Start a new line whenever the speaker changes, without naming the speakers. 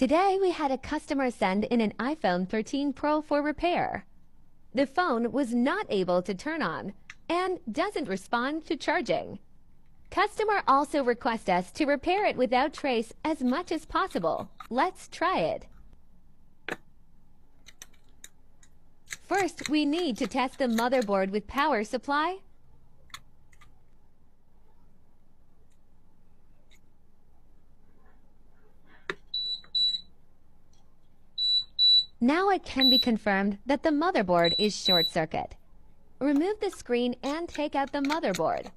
Today we had a customer send in an iPhone 13 Pro for repair. The phone was not able to turn on and doesn't respond to charging. Customer also requests us to repair it without trace as much as possible. Let's try it. First, we need to test the motherboard with power supply. Now it can be confirmed that the motherboard is short circuit. Remove the screen and take out the motherboard.